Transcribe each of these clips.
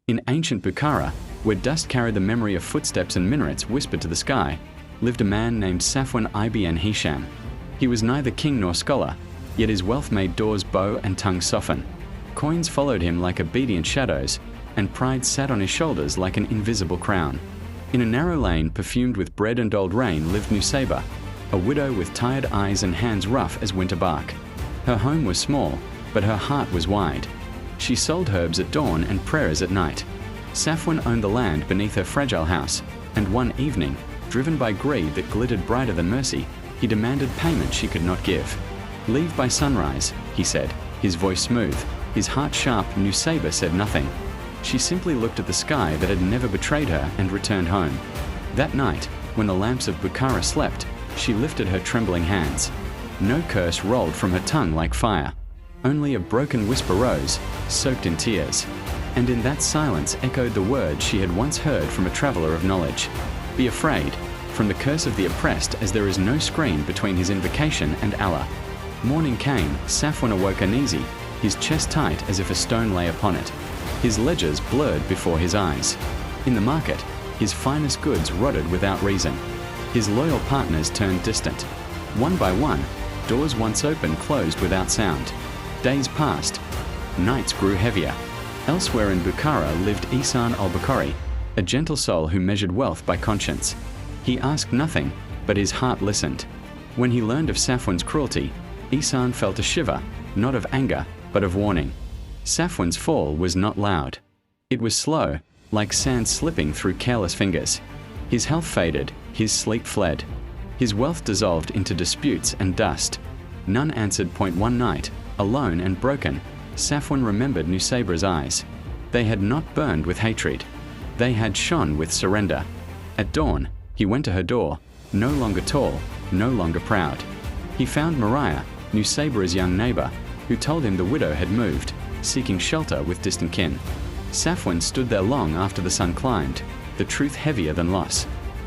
In ancient Bukhara, where dust carried the memory of footsteps and minarets whispered to the sky, lived a man named Safwan ibn Hisham. He was neither king nor scholar, yet his wealth made doors bow and tongues soften. Coins followed him like obedient shadows, and pride sat on his shoulders like an invisible crown. In a narrow lane perfumed with bread and old rain lived Nusaybah, a widow with tired eyes and hands rough as winter bark. Her home was small, but her heart was wide. She sold herbs at dawn and prayers at night. Safwan owned the land beneath her fragile house, and one evening, driven by greed that glittered brighter than mercy, he demanded payment she could not give. "Leave by sunrise," he said, his voice smooth. His heart sharp, Nusaybah said nothing. She simply looked at the sky that had never betrayed her and returned home. That night, when the lamps of Bukhara slept, she lifted her trembling hands. No curse rolled from her tongue like fire. Only a broken whisper rose, soaked in tears. And in that silence echoed the words she had once heard from a traveler of knowledge. "Be afraid, from the curse of the oppressed, as there is no screen between his invocation and Allah." Morning came, Safwan awoke uneasy, his chest tight as if a stone lay upon it. His ledgers blurred before his eyes. In the market, his finest goods rotted without reason. His loyal partners turned distant. One by one, doors once open closed without sound. Days passed. Nights grew heavier. Elsewhere in Bukhara lived Ihsan al-Bukhari, a gentle soul who measured wealth by conscience. He asked nothing, but his heart listened. When he learned of Safwan's cruelty, Ihsan felt a shiver, not of anger, but of warning. Safwan's fall was not loud. It was slow, like sand slipping through careless fingers. His health faded, his sleep fled. His wealth dissolved into disputes and dust. None answered point. One night, alone and broken, Safwan remembered Nusaybah's eyes. They had not burned with hatred. They had shone with surrender. At dawn, he went to her door, no longer tall, no longer proud. He found Mariah, Nusaybah's young neighbor, who told him the widow had moved, seeking shelter with distant kin. Safwan stood there long after the sun climbed, the truth heavier than loss.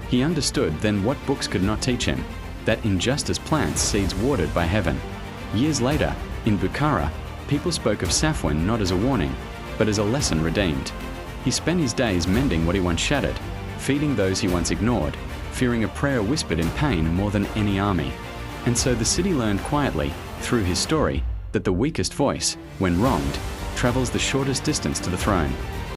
He understood then what books could not teach him, that injustice plants seeds watered by heaven. Years later, in Bukhara, people spoke of Safwan not as a warning, but as a lesson redeemed. He spent his days mending what he once shattered, feeding those he once ignored, fearing a prayer whispered in pain more than any army. And so the city learned quietly, through his story, that the weakest voice, when wronged, travels the shortest distance to the throne.